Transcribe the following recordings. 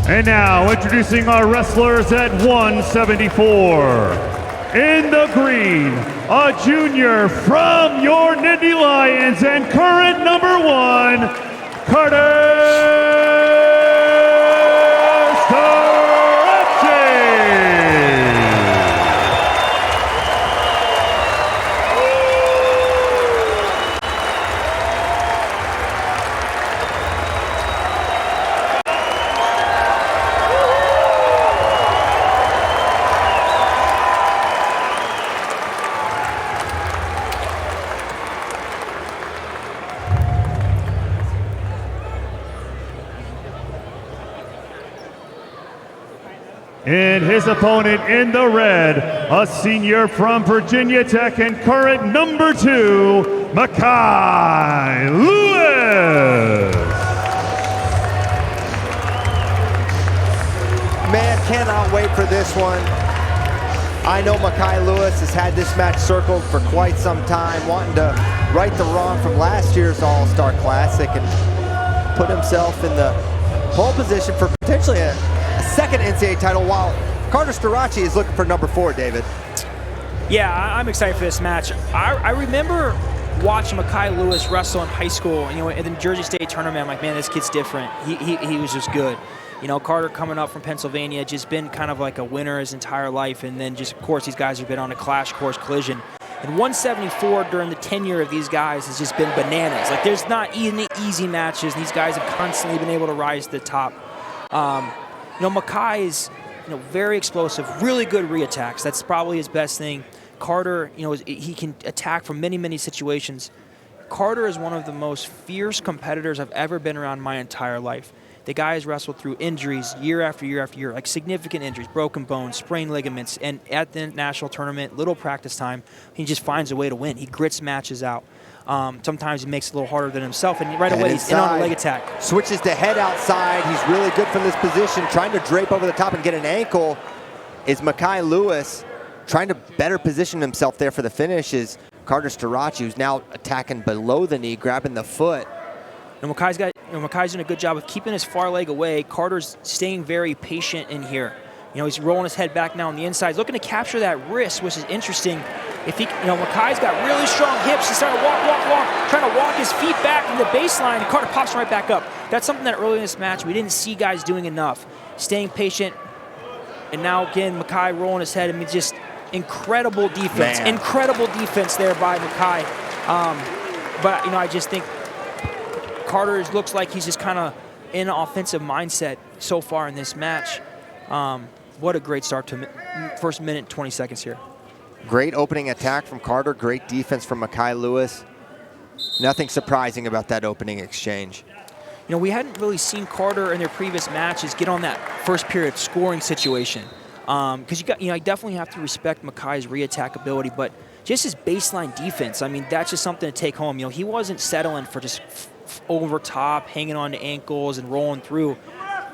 And now, introducing our wrestlers at 174. In the green, a junior from your Nittany Lions and current #1, Carter Starocci. And his opponent in the red, a senior from Virginia Tech and current #2, Mekhi Lewis. Man, cannot wait for this one. I know Mekhi Lewis has had this match circled for quite some time, wanting to right the wrong from last year's All-Star Classic and put himself in the pole position for potentially a second NCAA title, while Carter Starocci is looking for #4, David. Yeah, I'm excited for this match. I remember watching Mekhi Lewis wrestle in high school, you know, in the Jersey State tournament. I'm like, man, this kid's different. He was just good. You know, Carter coming up from Pennsylvania, just been kind of like a winner his entire life, and then just, of course, these guys have been on a Clash Course Collision. And 174 during the tenure of these guys has just been bananas. Like, there's not any easy matches. These guys have constantly been able to rise to the top. You know, Mekhi is, you know, very explosive, really good re-attacks. That's probably his best thing. Carter, you know, he can attack from many, many situations. Carter is one of the most fierce competitors I've ever been around my entire life. The guy has wrestled through injuries year after year after year, like significant injuries, broken bones, sprained ligaments, and at the national tournament, little practice time, he just finds a way to win. He grits matches out. Sometimes he makes it a little harder than himself, and right away he's in on a leg attack. Switches to head outside. He's really good from this position, trying to drape over the top and get an ankle. Is Mekhi Lewis trying to better position himself there for the finish? Is Carter Starocci, who's now attacking below the knee, grabbing the foot. And Mekhi's doing a good job of keeping his far leg away. Carter's staying very patient in here. You know, he's rolling his head back now on the inside. He's looking to capture that wrist, which is interesting. If he, you know, Mekhi's got really strong hips. He's starting to walk, trying to walk his feet back from the baseline, and Carter pops right back up. That's something that early in this match we didn't see guys doing enough. Staying patient, and now again, Mekhi rolling his head. I mean, just incredible defense. Man. Incredible defense there by Mekhi. But, you know, I just think Carter looks like he's just kind of in an offensive mindset so far in this match. What a great start to first minute and 20 seconds here. Great opening attack from Carter. Great defense from Mekhi Lewis. Nothing surprising about that opening exchange. You know, we hadn't really seen Carter in their previous matches get on that first period scoring situation. Because I definitely have to respect Mekhi's re-attack ability, but just his baseline defense, I mean, that's just something to take home. You know, he wasn't settling for just over top, hanging on to ankles and rolling through.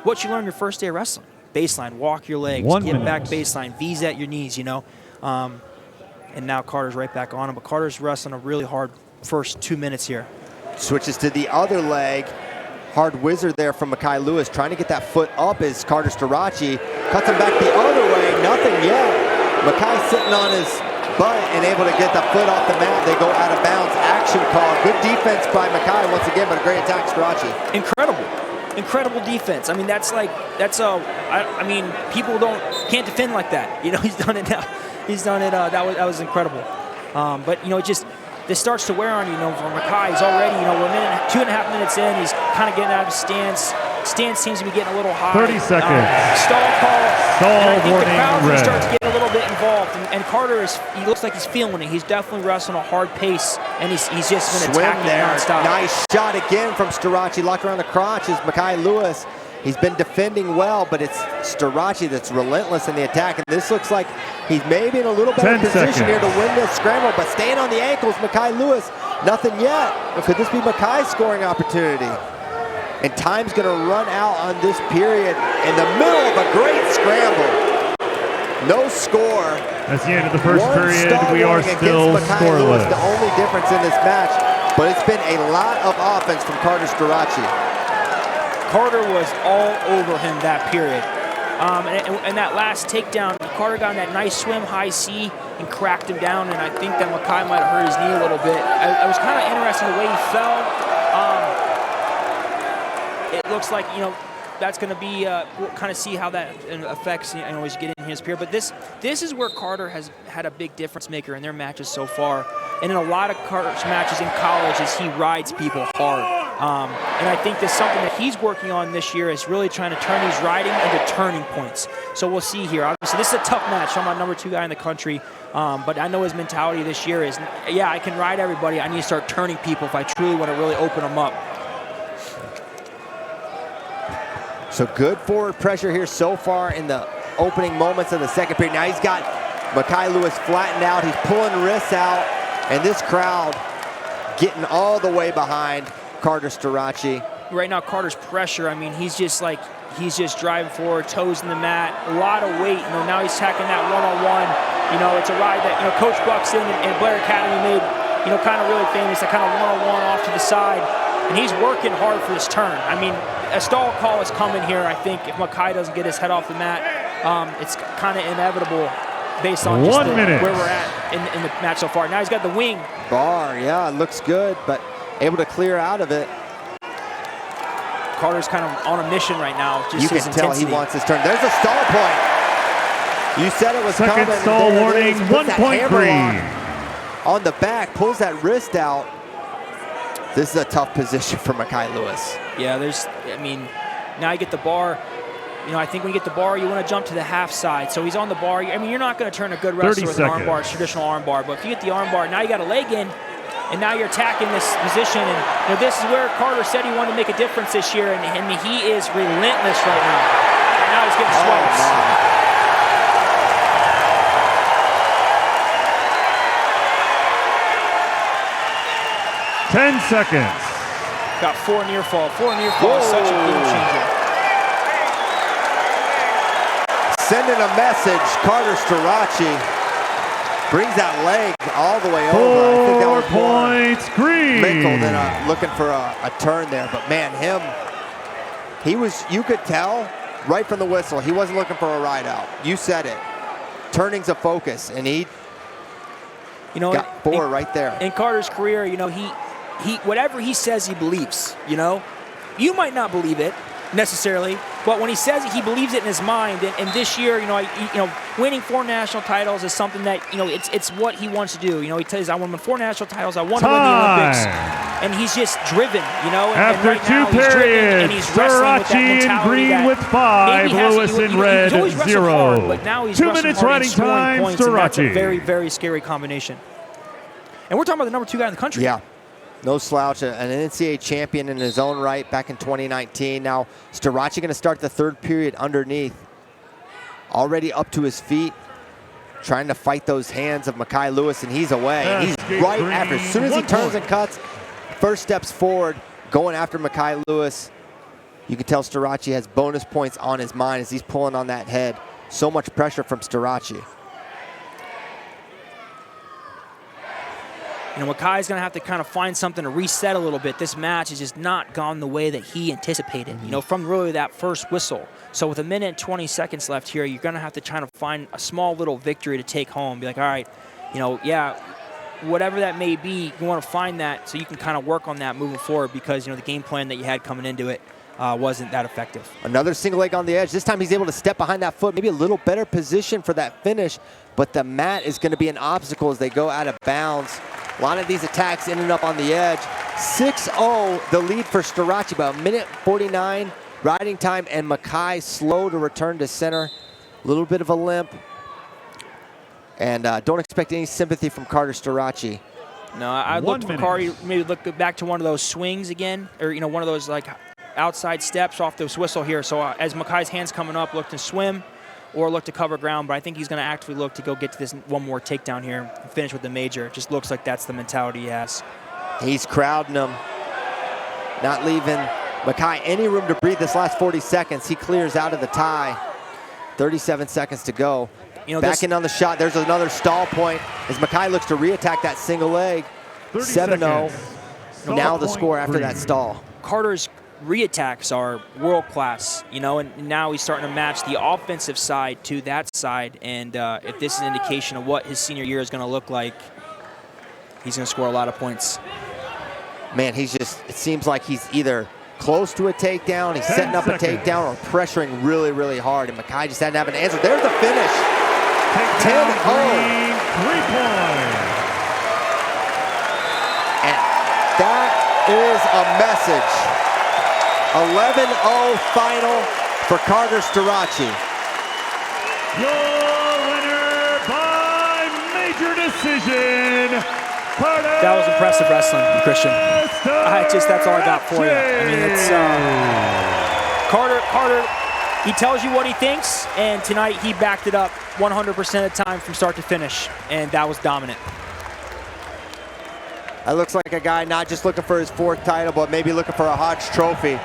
What you learn your first day of wrestling. Baseline, walk your legs, get back baseline, V's at your knees, you know. And now Carter's right back on him, but Carter's wrestling a really hard first 2 minutes here. Switches to the other leg. Hard wizard there from Mekhi Lewis, trying to get that foot up as Carter Starocci cuts him back the other way, nothing yet. Mekhi sitting on his butt and able to get the foot off the mat. They go out of bounds, action call. Good defense by Mekhi once again, but a great attack, Starocci. Incredible defense. I mean, I mean, people can't defend like that. You know, he's done it now. He's done it, that was incredible. But, you know, this starts to wear on you, know, for Mekhi. He's already, you know, we're 2.5 minutes in. He's kind of getting out of his stance. Stance seems to be getting a little high. 30 seconds. Stall call. Stall and I think warning, the crowd's red. starting to get a little bit involved. And Carter he looks like he's feeling it. He's definitely wrestling a hard pace, and he's just been attacking nonstop. Nice shot again from Starocci. Locked around the crotch is Mekhi Lewis. He's been defending well, but it's Starocci that's relentless in the attack. And this looks like he's maybe in a little better position here to win this scramble, but staying on the ankles, Mekhi Lewis, nothing yet. Could this be Mekhi's scoring opportunity? And time's gonna run out on this period in the middle of a great scramble. No score. That's the end of the first period. We are still scoreless. The only difference in this match, but it's been a lot of offense from Carter Starocci. Carter was all over him that period. And that last takedown, Carter got in that nice swim, high C, and cracked him down, and I think that Mekhi might have hurt his knee a little bit. It was kind of interesting the way he fell. It looks like, that's going to be, we'll kind of see how that affects, as you get in his period. But this is where Carter has had a big difference maker in their matches so far. And in a lot of Carter's matches in college is he rides people hard. And I think that's something that he's working on this year is really trying to turn these riding into turning points. So we'll see here. Obviously, this is a tough match. I'm my #2 guy in the country. But I know his mentality this year is, yeah, I can ride everybody. I need to start turning people if I truly want to really open them up. So good forward pressure here so far in the opening moments of the second period. Now he's got Mekhi Lewis flattened out. He's pulling wrists out. And this crowd getting all the way behind Carter Starocci. Right now, Carter's pressure, I mean, he's just driving forward, toes in the mat, a lot of weight. Now he's attacking that one-on-one. It's a ride that, Coach Buxton and Blair Academy made, kind of really famous, that kind of one-on-one off to the side. And he's working hard for this turn. I mean, a stall call is coming here, I think, if Mekhi doesn't get his head off the mat. It's kind of inevitable based on just where we're at in the match so far. Now he's got the wing. Bar, yeah, it looks good, but able to clear out of it. Carter's kind of on a mission right now. Just you can tell he wants his turn. There's a stall point. You said it was coming. Second stall warning, 1.3. On the back, pulls that wrist out. This is a tough position for Mekhi Lewis. Yeah, now you get the bar. I think when you get the bar, you want to jump to the half side. So he's on the bar. I mean, you're not going to turn a good wrestler with an arm bar, traditional arm bar. But if you get the arm bar, now you got a leg in, and now you're attacking this position. And this is where Carter said he wanted to make a difference this year, and he is relentless right now. And now he's getting swipes. 10 seconds. Got 4 near fall. 4 near fall is such a game changer. Sending a message, Carter Starocci brings that leg all the way over. I think that was 4 points, green. Mekhi then looking for a turn there, but man, you could tell right from the whistle, he wasn't looking for a ride out. You said it. Turning's a focus, and he got 4 right there. In Carter's career, he whatever he says he believes, You might not believe it necessarily, but when he says it, he believes it in his mind. And this year, winning 4 national titles is something that, it's what he wants to do. He tells, I want to win 4 national titles. I want to win the Olympics. And he's just driven, After right 2 now, periods, Starocci in green with 5, Lewis in red, 0. Hard, but now he's 2 minutes riding time, Starocci. That's a very, very scary combination. And we're talking about the #2 guy in the country. Yeah. No slouch, an NCAA champion in his own right back in 2019. Now, Starocci going to start the 3rd period underneath. Already up to his feet, trying to fight those hands of Mekhi Lewis, and he's away. And he's right after. As soon as he turns and cuts, first steps forward, going after Mekhi Lewis. You can tell Starocci has bonus points on his mind as he's pulling on that head. So much pressure from Starocci. Mekhi's going to have to kind of find something to reset a little bit. This match has just not gone the way that he anticipated, from really that first whistle. So with 1 minute and 20 seconds left here, you're going to have to try to find a small little victory to take home. Be like, all right, yeah, whatever that may be, you want to find that so you can kind of work on that moving forward because, the game plan that you had coming into it wasn't that effective. Another single leg on the edge. This time he's able to step behind that foot, maybe a little better position for that finish, but the mat is going to be an obstacle as they go out of bounds. A lot of these attacks ended up on the edge. 6-0, the lead for Starocci, about 1 minute 49 riding time, and Mekhi slow to return to center. A little bit of a limp. And don't expect any sympathy from Carter Starocci. No, I looked for Carter, maybe look back to one of those swings again, or one of those like outside steps off this whistle here. So as Mekhi's hands coming up, look to swim or look to cover ground, but I think he's going to actively look to go get to this one more takedown here and finish with the major. It just looks like that's the mentality he has. He's crowding him, not leaving Mekhi any room to breathe this last 40 seconds. He clears out of the tie. 37 seconds to go. Backing on the shot. There's another stall point as Mekhi looks to reattack that single leg. 7-0. Now the score after that stall. Carter's re-attacks are world class, you know, and now he's starting to match the offensive side to that side. And if this is an indication of what his senior year is going to look like, he's going to score a lot of points. Man, he's just, it seems like he's either close to a takedown, he's setting up a takedown, or pressuring really, really hard. And Mekhi just hadn't have an answer. There's the finish. 10-0. 3-point. And that is a message. 11-0 final for Carter Starocci. Your winner by major decision, Carter. That was impressive wrestling, Christian. That's all I got for you. I mean, it's Carter, he tells you what he thinks, and tonight he backed it up 100% of the time from start to finish, and that was dominant. That looks like a guy not just looking for his 4th title, but maybe looking for a Hodge Trophy.